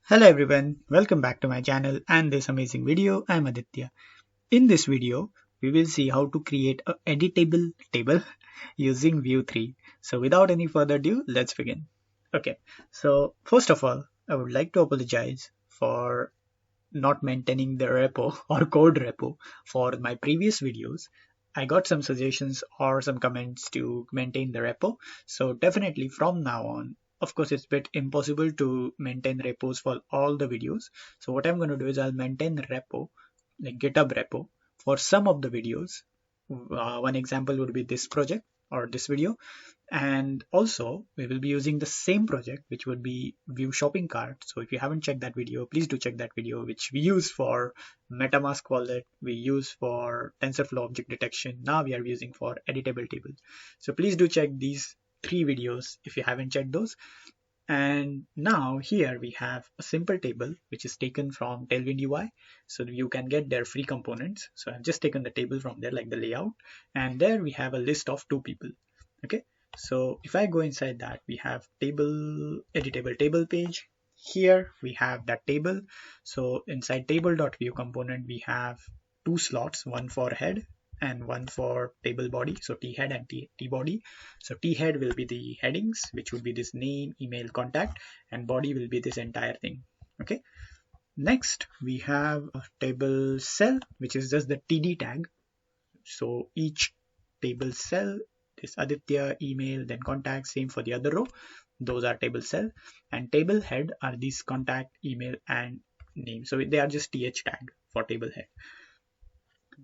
Hello everyone, welcome back to my channel and this amazing video. I'm Aditya. In this video, we will see how to create a editable table using View 3. So without any further ado, let's begin. Okay, so first of all, I would like to apologize for not maintaining the repo or code repo for my previous videos. I got some suggestions or some comments to maintain the repo. So definitely from now on, of course, it's a bit impossible to maintain repos for all the videos. So what I'm going to do is I'll maintain the repo, like GitHub repo for some of the videos. One example would be this project or this video, and also we will be using the same project, which would be view shopping cart. So if you haven't checked that video, please do check that video, which we use for MetaMask wallet, we use for TensorFlow object detection. Now we are using for editable table. So please do check these three videos if you haven't checked those. And now here we have a simple table which is taken from Tailwind UI. So you can get their free components. So I've just taken the table from there, like the layout, and there we have a list of 2 people. Okay, so if I go inside that, we have table, editable table page. Here we have that table. So inside table.view component, we have 2 slots, one for head and one for table body. So T head and T body. So T head will be the headings, which would be this name, email, contact, and body will be this entire thing. Okay. Next, we have a table cell, which is just the TD tag. So each table cell, this Aditya, email, then contact, same for the other row. Those are table cell, and table head are these contact, email, and name. So they are just TH tag for table head.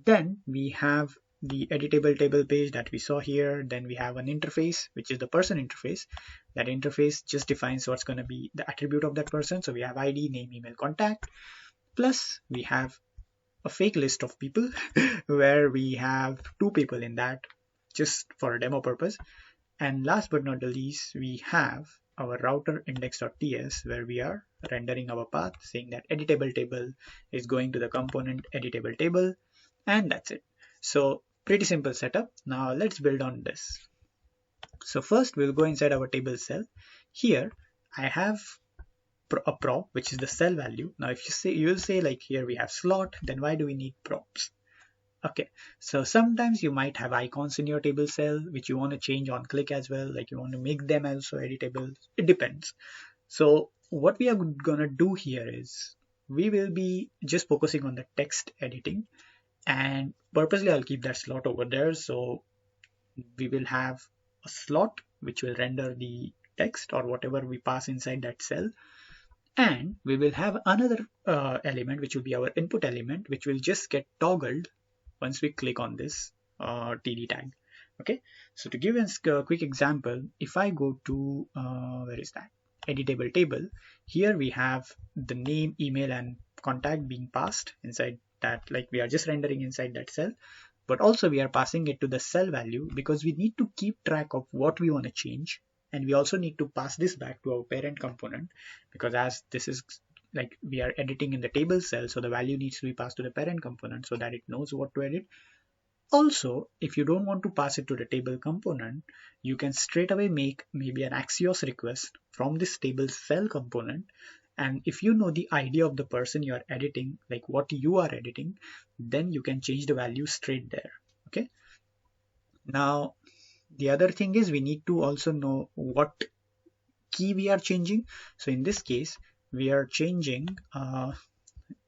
Then we have the editable table page that we saw here. Then we have an interface, which is the person interface. That interface just defines what's going to be the attribute of that person. So we have ID, name, email, contact. Plus we have a fake list of people where we have 2 people in that, just for a demo purpose. And last but not the least, we have our router index.ts where we are rendering our path saying that editable table is going to the component editable table, and that's it. So pretty simple setup. Now let's build on this. So first we'll go inside our table cell. Here I have a prop, which is the cell value. Now if you say, you'll say like here we have slot, then why do we need props? Okay, so sometimes you might have icons in your table cell which you want to change on click as well, like you want to make them also editable. It depends. So what we are gonna do here is we will be just focusing on the text editing, and purposely I'll keep that slot over there. So we will have a slot which will render the text or whatever we pass inside that cell, and we will have another element which will be our input element, which will just get toggled once we click on this TD tag. Okay, so to give a quick example, if I go to where is that editable table, here we have the name, email, and contact being passed inside that, like we are just rendering inside that cell, but also we are passing it to the cell value because we need to keep track of what we want to change, and we also need to pass this back to our parent component, because as this is like we are editing in the table cell, so the value needs to be passed to the parent component so that it knows what to edit. Also, if you don't want to pass it to the table component, you can straight away make maybe an Axios request from this table cell component, and if you know the ID of the person you are editing, like what you are editing, then you can change the value straight there. Okay, now the other thing is we need to also know what key we are changing. So in this case we are changing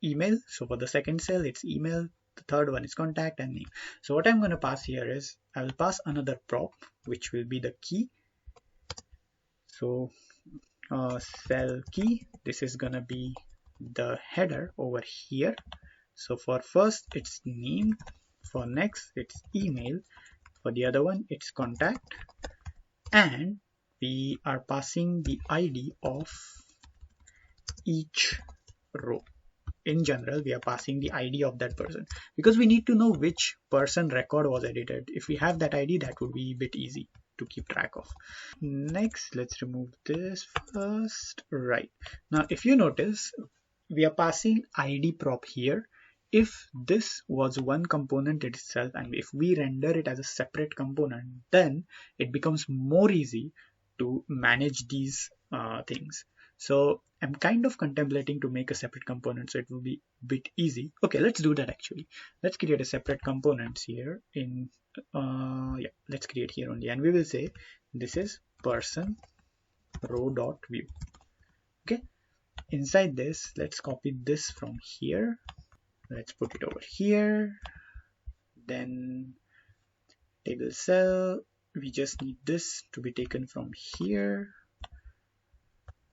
email. So for the second cell it's email, the third one is contact, and name. So what I'm going to pass here is I will pass another prop which will be the key. So cell key, this is going to be the header over here. So for first it's name, for next it's email, for the other one it's contact, and we are passing the ID of each row. In general, we are passing the ID of that person because we need to know which person record was edited. If we have that ID, that would be a bit easy to keep track of. Next, let's remove this first. Right, now if you notice, we are passing ID prop here. If this was one component itself, and if we render it as a separate component, then it becomes more easy to manage these things. So I'm kind of contemplating to make a separate component, so it will be a bit easy. Okay, let's do that actually. Let's create a separate components here in, yeah, let's create here only, and we will say this is person row dot view. Okay, inside this, let's copy this from here. Let's put it over here. Then table cell, we just need this to be taken from here.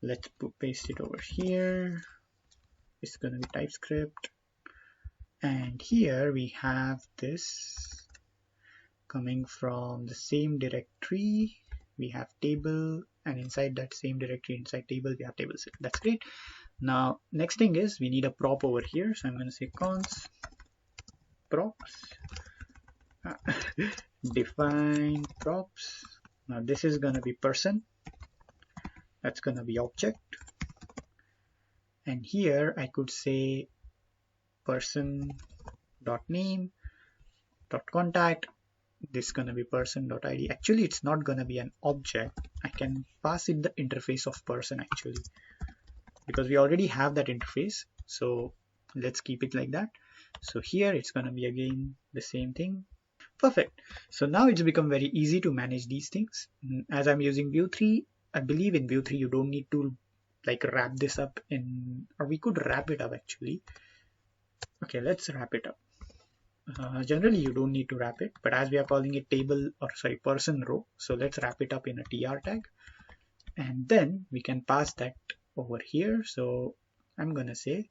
Let's paste it over here. It's gonna be TypeScript, and here we have this coming from the same directory. We have table, and inside that same directory, inside table, we have table set. That's great. Now next thing is we need a prop over here, so I'm going to say const props define props. Now this is going to be person, that's going to be object, and here I could say person dot name dot contact. This is going to be person dot id. Actually it's not going to be an object, I can pass it the interface of person actually, because we already have that interface. So let's keep it like that. So here it's going to be again the same thing. Perfect. So now it's become very easy to manage these things. As I'm using Vue 3, I believe in Vue 3 you don't need to like wrap this up in, or we could wrap it up actually. Okay, let's wrap it up. Generally you don't need to wrap it, but as we are calling it table, or sorry, person row, so let's wrap it up in a tr tag, and then we can pass that over here. So I'm gonna say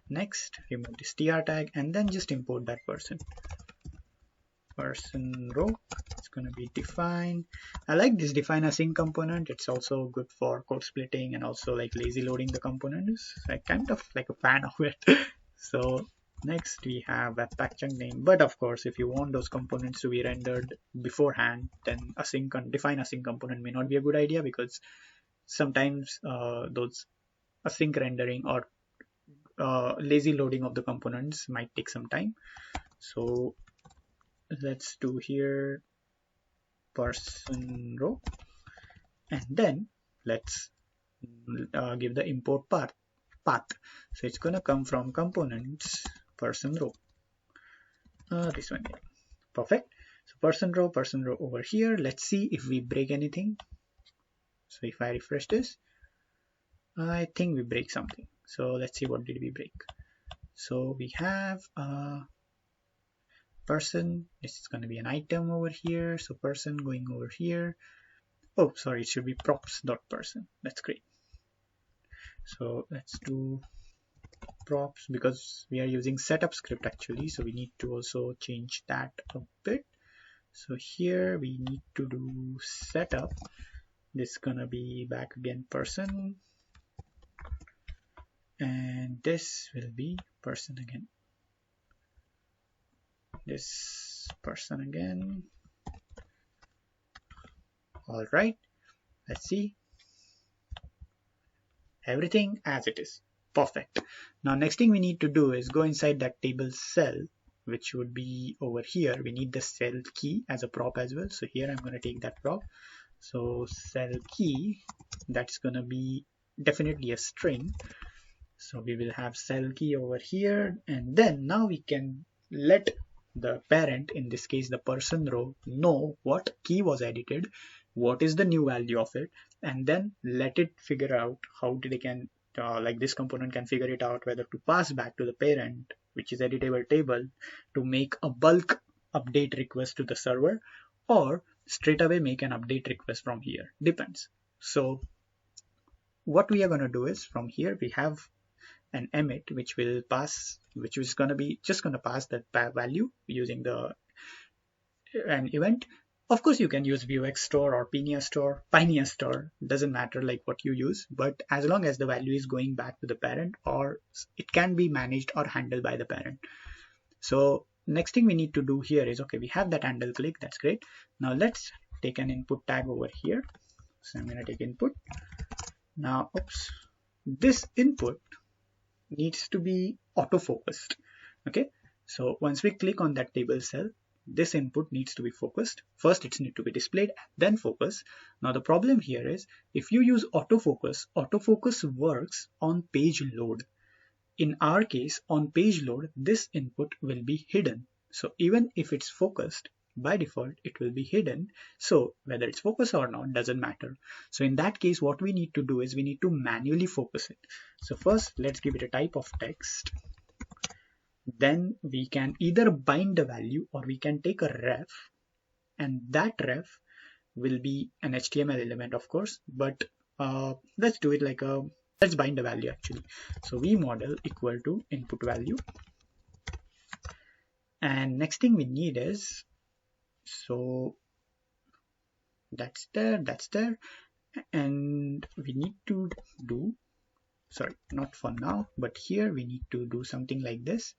next, remove this tr tag, and then just import that person row. It's going to be define. I like this define async component. It's also good for code splitting and also like lazy loading the components. I kind of like a fan of it. So next we have webpack chunk name, but of course if you want those components to be rendered beforehand, then define async component may not be a good idea, because sometimes those async rendering or lazy loading of the components might take some time. So let's do here person row, and then let's give the import path. So it's gonna come from components person row, this one here. Perfect. So person row over here. Let's see if we break anything. So if I refresh this, I think we break something. So let's see, what did we break? So we have person, this is going to be an item over here, so person going over here. Oh sorry, it should be props.person. That's great. So let's do props, because we are using setup script actually, so we need to also change that a bit. So here we need to do setup. This is gonna be back again person, and this will be person again, this person again. All right, let's see, everything as it is. Perfect. Now next thing we need to do is go inside that table cell, which would be over here. We need the cell key as a prop as well. So here I'm going to take that prop. So cell key, that's going to be definitely a string. So we will have cell key over here, and then now we can let the parent, in this case the person row, know what key was edited, what is the new value of it, and then let it figure out how they can like this component can figure it out whether to pass back to the parent, which is editable table, to make a bulk update request to the server, or straight away make an update request from here, depends. So what we are going to do is, from here we have an emit which will pass, which is going to be just going to pass that value using the an event. Of course you can use Vuex store or Pinia store, doesn't matter like what you use, but as long as the value is going back to the parent, or it can be managed or handled by the parent. So next thing we need to do here is, okay, we have that handle click, that's great. Now let's take an input tag over here. So I'm going to take input. Now oops, this input needs to be auto focused. Okay, so once we click on that table cell, this input needs to be focused. First it needs to be displayed, then focus. Now the problem here is if you use autofocus, autofocus works on page load. In our case, on page load, this input will be hidden. So even if it's focused, by default, it will be hidden. So whether it's focused or not doesn't matter. So in that case, what we need to do is we need to manually focus it. So first, let's give it a type of text. Then we can either bind a value or we can take a ref, and that ref will be an HTML element, of course, but let's do it like let's bind a value actually. So v model equal to input value, and next thing we need is, so that's there, and we need to do, sorry, not for now, but here we need to do something like this.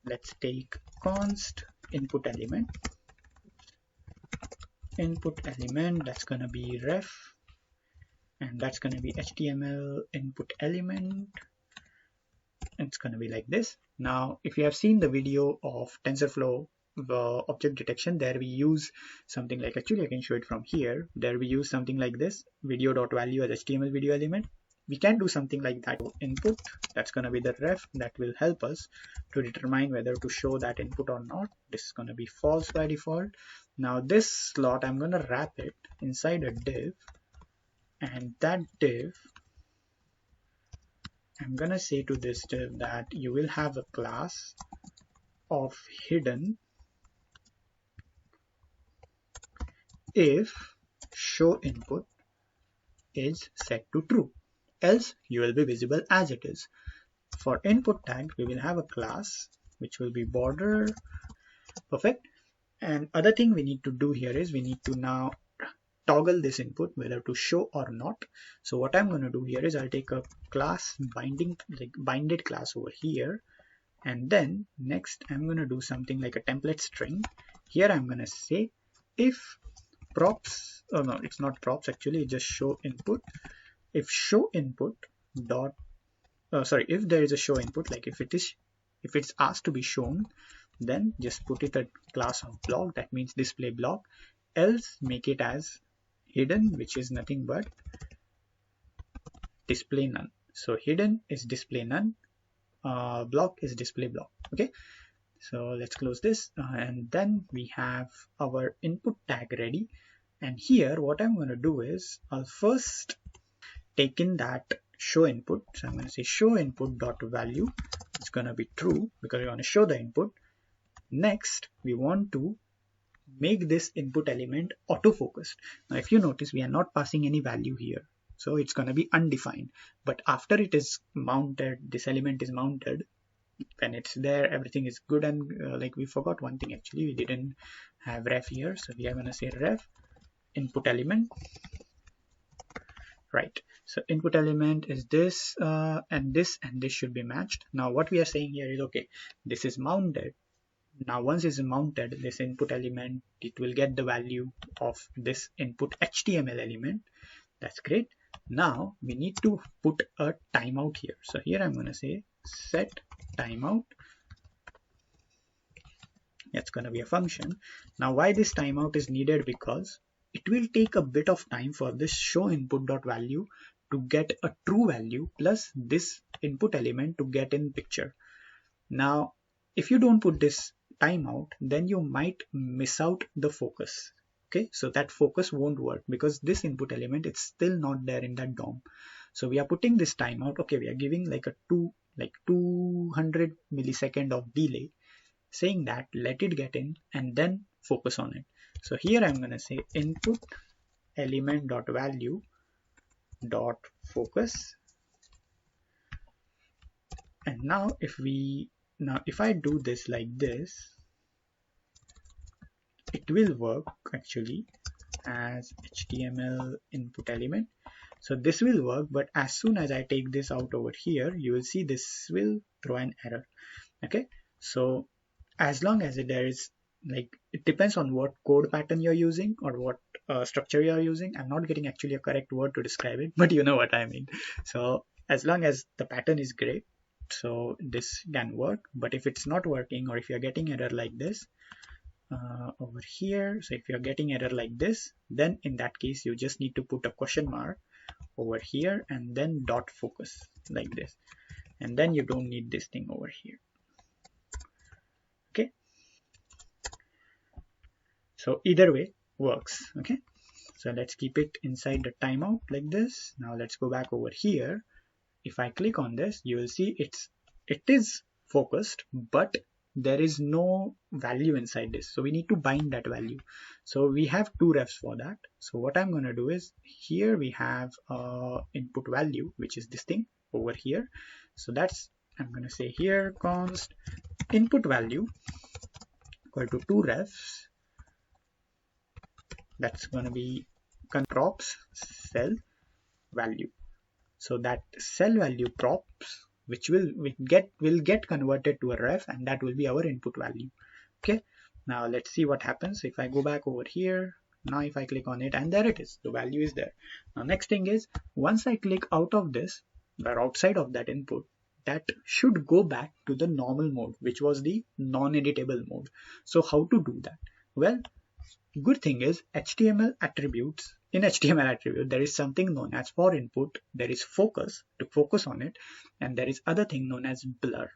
Let's take const input element, that's gonna be ref, and that's gonna be HTML input element. It's gonna be like this. Now if you have seen the video of TensorFlow object detection, there we use something like, actually I can show it from here, there we use something like this, video.value as HTML video element. We can do something like that. Input, that's going to be the ref that will help us to determine whether to show that input or not. This is going to be false by default. Now this slot, I'm going to wrap it inside a div, and that div, I'm going to say to this div that you will have a class of hidden if show input is set to true, else you will be visible as it is. For input tag, we will have a class which will be border. Perfect. And other thing we need to do here is we need to now toggle this input whether to show or not. So what I'm going to do here is I'll take a class binded class over here, and then next I'm going to do something like a template string. Here I'm going to say if props, oh no, it's not props actually, just show input. If show input dot, if there is a show input, like if it's asked to be shown, then just put it a class of block, that means display block, else make it as hidden, which is nothing but display none. So hidden is display none, block is display block. Okay, so let's close this, and then we have our input tag ready. And here what I'm going to do is I'll first take in that show input. So I'm going to say show input dot value, it's going to be true because we want to show the input. Next we want to make this input element auto-focused. Now if you notice, we are not passing any value here, so it's going to be undefined, but after it is mounted, this element is mounted, when it's there, everything is good. And like we forgot one thing actually, we didn't have ref here, so we are going to say ref input element, right? So input element is this, and this should be matched. Now what we are saying here is, okay, this is mounted. Now once it's mounted, this input element, it will get the value of this input HTML element. That's great. Now we need to put a timeout here. So here I'm going to say set timeout. That's going to be a function. Now why this timeout is needed? Because it will take a bit of time for this show input dot value to get a true value plus this input element to get in picture. Now if you don't put this timeout, then you might miss out the focus. Okay, so that focus won't work because this input element is still not there in that DOM. So we are putting this timeout. Okay, we are giving like a 200 millisecond of delay, saying that let it get in and then focus on it. So here I'm going to say input element dot value dot focus, and now if I do this like this, it will work actually as HTML input element. So this will work, but as soon as I take this out over here, you will see this will throw an error. Okay, so as long as there is, like, it depends on what code pattern you're using or what structure you're using. I'm not getting actually a correct word to describe it, but you know what I mean. So as long as the pattern is great, so this can work. But if it's not working or if you're getting error like this, over here. So if you're getting error like this, then in that case you just need to put a question mark over here and then dot focus like this, and then you don't need this thing over here. Okay, so either way works. Okay, so let's keep it inside the timeout like this. Now let's go back over here. If I click on this, you will see it is focused, but there is no value inside this, so we need to bind that value. So we have two refs for that. So what I'm going to do is, here we have input value, which is this thing over here. So that's, I'm going to say here const input value equal to two refs. That's going to be props cell value. So that cell value props, which will get converted to a ref, and that will be our input value. Okay, now let's see what happens if I go back over here. Now if I click on it, and there it is, the value is there. Now next thing is, once I click out of this or outside of that input, that should go back to the normal mode, which was the non-editable mode. So how to do that? Well, good thing is HTML attributes. In HTML attribute, there is something known as for input, there is focus to focus on it, and there is other thing known as blur.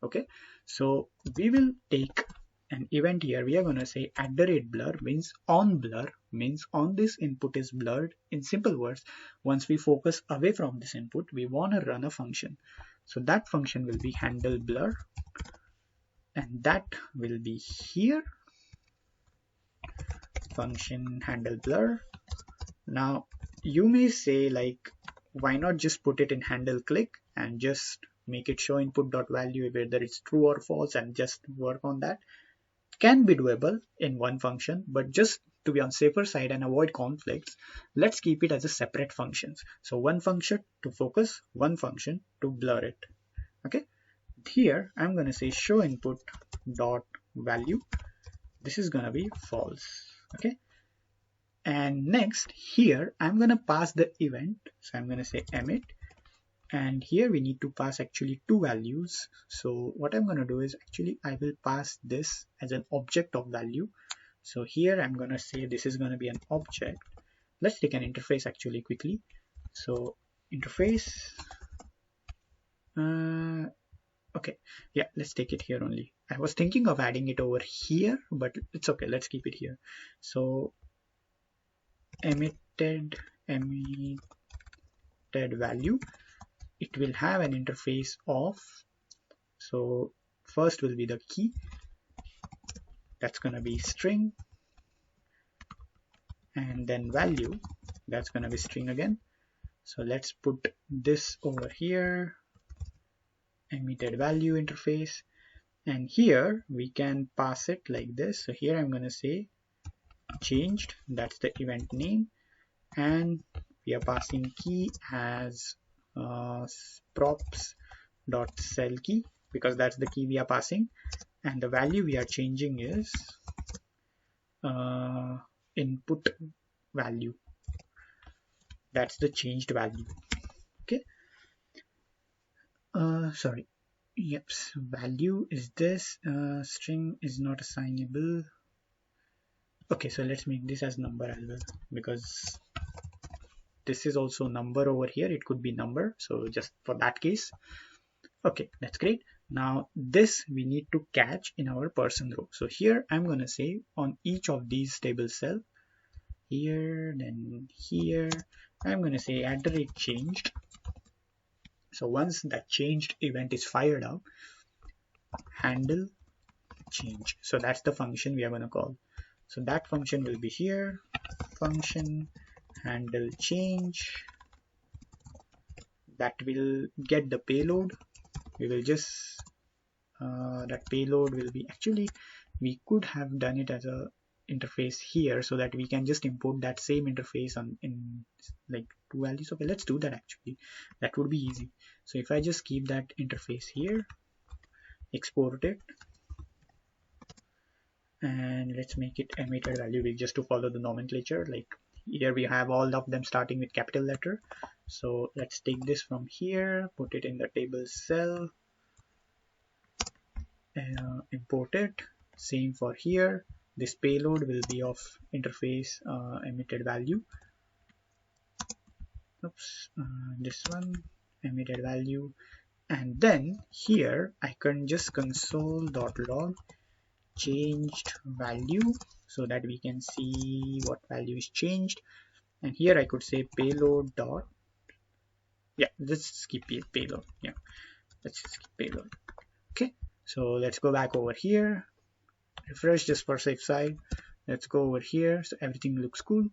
Okay, so we will take an event here. We are going to say @blur means on this input is blurred. In simple words, once we focus away from this input, we want to run a function. So that function will be handle blur, and that will be here, function handle blur. Now you may say, like, why not just put it in handle click and just make it show input dot value whether it's true or false, and just work on that. Can be doable in one function, but just to be on safer side and avoid conflicts, let's keep it as a separate functions. So one function to focus, one function to blur it. Okay, here I'm going to say show input dot value. This is going to be false. Okay, and next here I'm going to pass the event. So I'm going to say emit, and here we need to pass actually two values. So what I'm going to do is, actually I will pass this as an object of value. So here I'm going to say this is going to be an object. Let's take an interface actually quickly. So interface, okay, yeah, let's take it here only. I was thinking of adding it over here, but it's okay, let's keep it here. So emitted value, it will have an interface of, so first will be the key, that's going to be string, and then value, that's going to be string again. So let's put this over here, emitted value interface, and here we can pass it like this. So here I'm going to say changed, that's the event name, and we are passing key as props dot cell key, because that's the key we are passing, and the value we are changing is input value, that's the changed value. Okay, sorry, yep, value is this, string is not assignable. Okay, so let's make this as number as well, because this is also number over here, it could be number, so just for that case. Okay, that's great. Now this we need to catch in our person row. So here I'm going to say on each of these table cell, here, then here, I'm going to say @changed. So once that changed event is fired up, handle change. So that's the function we are going to call. So that function will be here, function handle change. That will get the payload. We will just that payload will be, actually we could have done it as a interface here, so that we can just import that same interface on in like two values. Okay, let's do that actually, that would be easy. So if I just keep that interface here, export it, and let's make it emitted value, just to follow the nomenclature. Like here we have all of them starting with capital letter. So let's take this from here, put it in the table cell, import it, same for here, this payload will be of interface emitted value. Oops, this one emitted value, and then here I can just console.log changed value so that we can see what value is changed. And here I could say payload dot, yeah, let's skip payload, yeah, let's skip payload. Okay, so let's go back over here, refresh just for safe side. Let's go over here, so everything looks cool.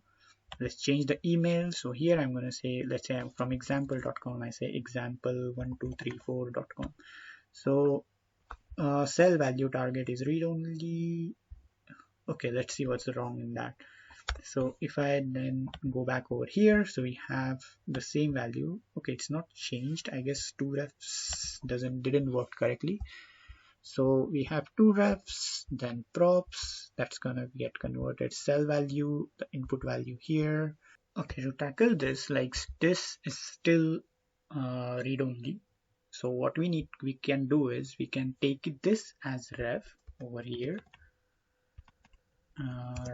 Let's change the email. So here I'm going to say, let's say I'm from example.com, I say example1234.com. so cell value target is read only. Okay, let's see what's wrong in that. So if I then go back over here, so we have the same value. Okay, it's not changed, I guess 2refs didn't work correctly. So we have 2refs, then props, that's gonna get converted cell value, the input value here. Okay, to tackle this, like this is still read only. So what we can do is we can take this as ref over here,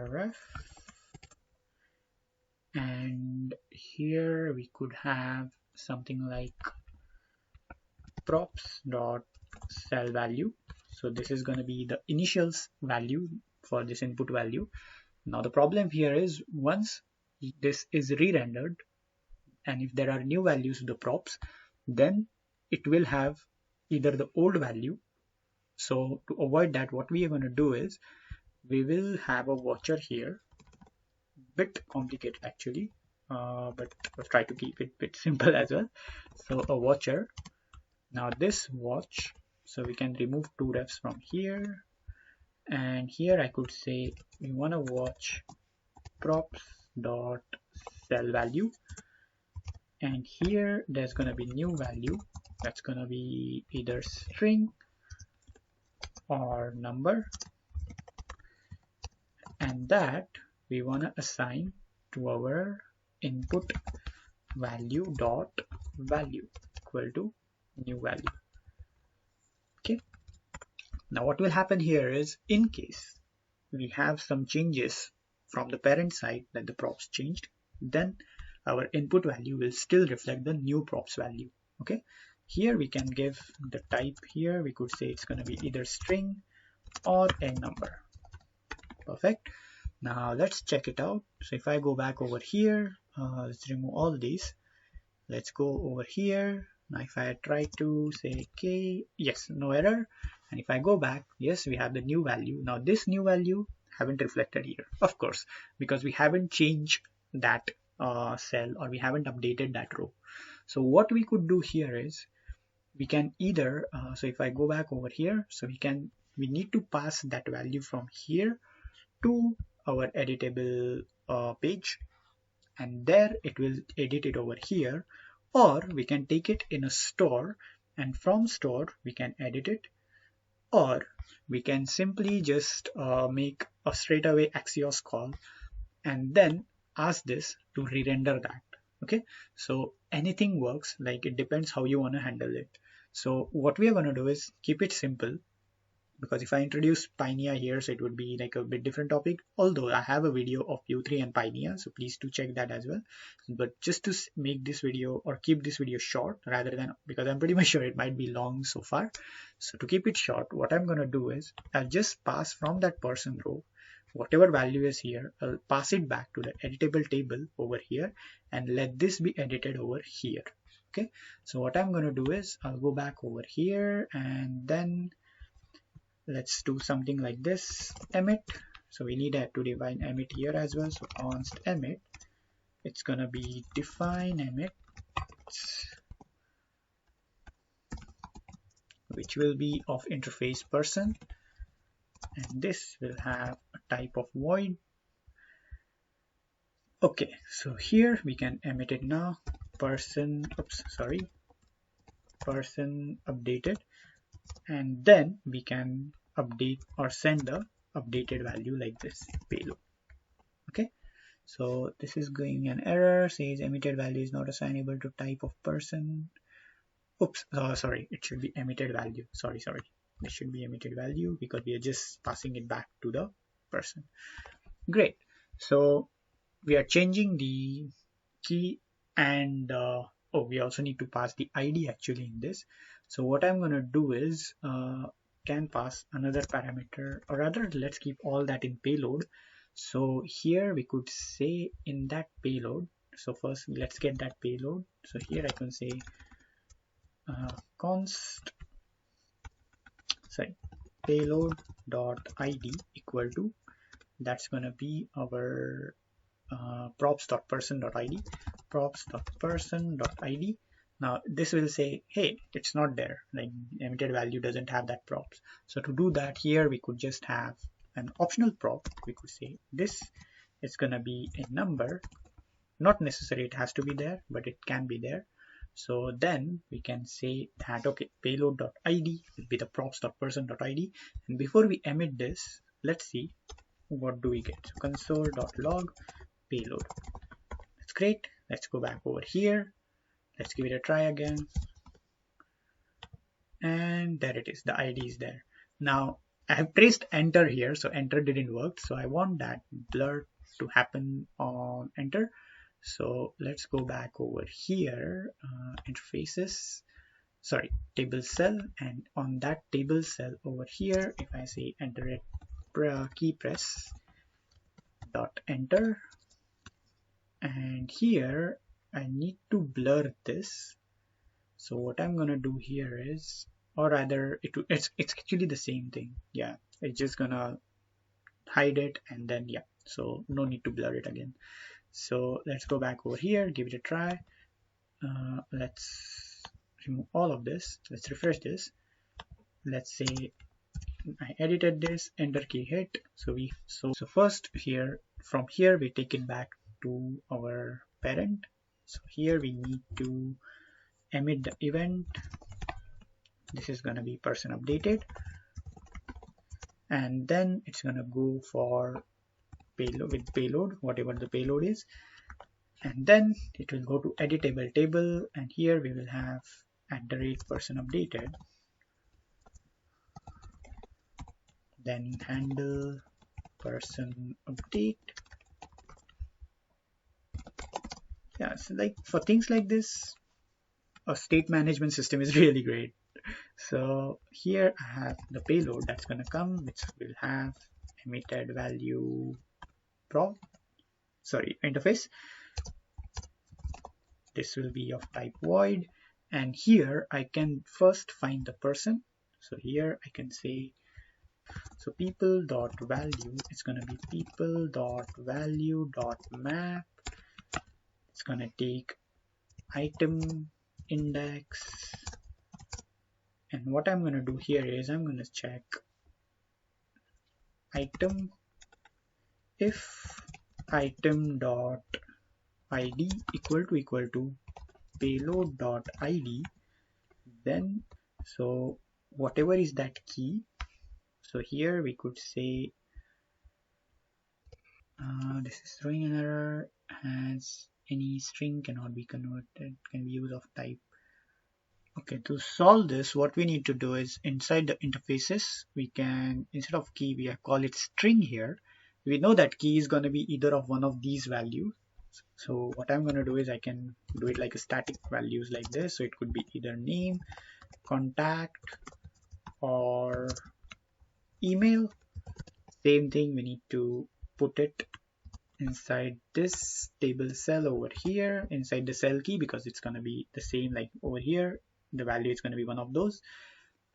ref, and here we could have something like props dot cell value. So this is going to be the initials value for this input value. Now the problem here is once this is re-rendered, and if there are new values to the props, then it will have either the old value. So to avoid that, what we are going to do is we will have a watcher here. Bit complicated actually, but I'll try to keep it a bit simple as well. So a watcher. Now this watch, so we can remove 2refs from here, and here I could say we want to watch props dot cell value, and here there's going to be new value that's going to be either string or number, and that we want to assign to our input value dot value equal to new value. Okay, now what will happen here is in case we have some changes from the parent side that the props changed, then our input value will still reflect the new props value. Okay, here we can give the type. Here we could say it's going to be either string or a number. Perfect. Now let's check it out. So if I go back over here, let's remove all these. Let's go over here. Now if I try to say k, yes, no error. And if I go back, yes, we have the new value. Now this new value haven't reflected here, of course, because we haven't changed that cell, or we haven't updated that row. So what we could do here is we can either, so if I go back over here, so we need to pass that value from here to our editable page, and there it will edit it over here, or we can take it in a store, and from store we can edit it, or we can simply just make a straightaway Axios call and then ask this to re-render that. Okay, so anything works, like it depends how you want to handle it. So what we are going to do is keep it simple, because if I introduce Pioneer here, so it would be like a bit different topic, although I have a video of Vue3 and Pioneer, so please do check that as well. But just to make this video or keep this video short, rather than, because I'm pretty much sure it might be long so far, so to keep it short, what I'm going to do is I'll just pass from that person row whatever value is here, I'll pass it back to the editable table over here and let this be edited over here. Okay, so what I'm going to do is I'll go back over here, and then let's do something like this, emit. So we need to define emit here as well. So const emit, it's gonna be define emit, which will be of interface person, and this will have a type of void. Okay, so here we can emit it now, person, person updated, and then we can update or send the updated value like this, payload. Okay, so this is going an error, says emitted value is not assignable to type of person. Oops, sorry, it should be emitted value. Sorry, this should be emitted value because we are just passing it back to the person. Great. So we are changing the key, and we also need to pass the ID actually in this. So what I'm going to do is can pass another parameter, or rather let's keep all that in payload. So here we could say in that payload, so first let's get that payload. So here I can say const payload dot id equal to, that's going to be our props.person.id, props.person.id. Now this will say, hey, it's not there, like emitted value doesn't have that props. So to do that, here we could just have an optional prop. We could say this is gonna be a number, not necessary it has to be there, but it can be there. So then we can say that, okay, payload.id will be the props.person.id, and before we emit this, let's see what do we get. So console.log payload. That's great. Let's go back over here. Let's give it a try again. And there it is. The ID is there. Now I have pressed enter here, so enter didn't work. So I want that blur to happen on enter. So let's go back over here, interfaces, sorry, table cell, and on that table cell over here, if I say enter it, key press dot enter, and here I need to blur this. So what I'm gonna do here is, or rather it's actually the same thing. Yeah, it's just gonna hide it, and then yeah, so no need to blur it again. So let's go back over here, give it a try. Let's remove all of this. Let's refresh this. Let's say I edited this, enter key hit. So first here, from here we take it back to our parent. So here we need to emit the event. This is going to be person updated, and then it's going to go for payload, with payload, whatever the payload is, and then it will go to editable table, and here we will have @person updated, then handle person update. Yeah, so like for things like this, a state management system is really great. So here I have the payload that's going to come, which will have emitted value interface. This will be of type void, and here I can first find the person. So here I can say, so people.value is going to be people.value.map. It's going to take item index, and what I'm going to do here is I'm going to check item if item.id equal to payload.id, then so whatever is that key. So here we could say this is throwing an error, as any string cannot be converted, can be used of type. Okay, to solve this, what we need to do is inside the interfaces, we can, instead of key, we call it string here. We know that key is going to be either of one of these values. So what I'm going to do is I can do it like a static values like this. So it could be either name, contact, or email. Same thing, we need to put it inside this table cell over here, inside the cell key, because it's going to be the same like over here. The value is going to be one of those.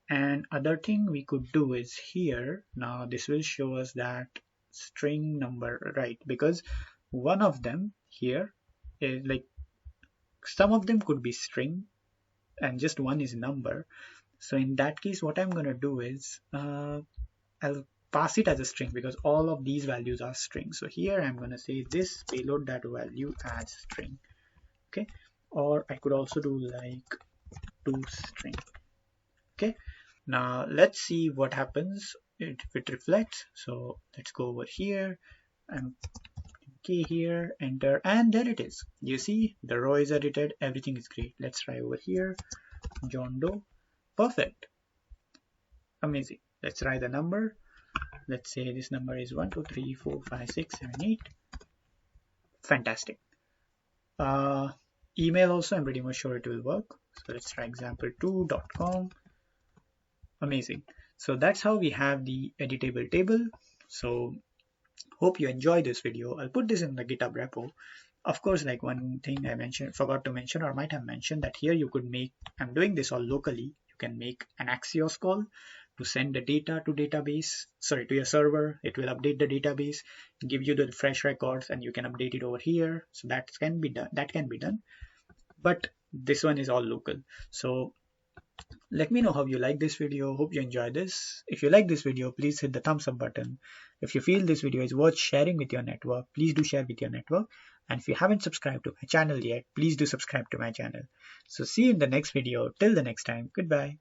And other thing we could do is here, now this will show us that string number, right? Because one of them here is like, some of them could be string and just one is number. So in that case, what I'm going to do is I'll pass it as a string, because all of these values are strings. So here I'm going to say this payload.value as string. Okay, or I could also do like toString. Okay, now let's see what happens if it reflects. So let's go over here and key here, enter, and there it is. You see the row is edited, everything is great. Let's try over here, John Doe. Perfect, amazing. Let's try the number. let's say this number is 1 2 3 4 5 6 7 8. Fantastic. Email also, I'm pretty much sure it will work. So let's try example2.com. Amazing. So that's how we have the editable table. So hope you enjoy this video. I'll put this in the GitHub repo. Of course, like one thing I forgot to mention, or might have mentioned, that here you could make, I'm doing this all locally. You can make an Axios call to send the data to to your server. It will update the database, give you the fresh records, and you can update it over here. So that can be done. But this one is all local. So let me know how you like this video. Hope you enjoy this. If you like this video, please hit the thumbs up button. If you feel this video is worth sharing with your network, please do share with your network. And if you haven't subscribed to my channel yet, please do subscribe to my channel. So see you in the next video. Till the next time, goodbye.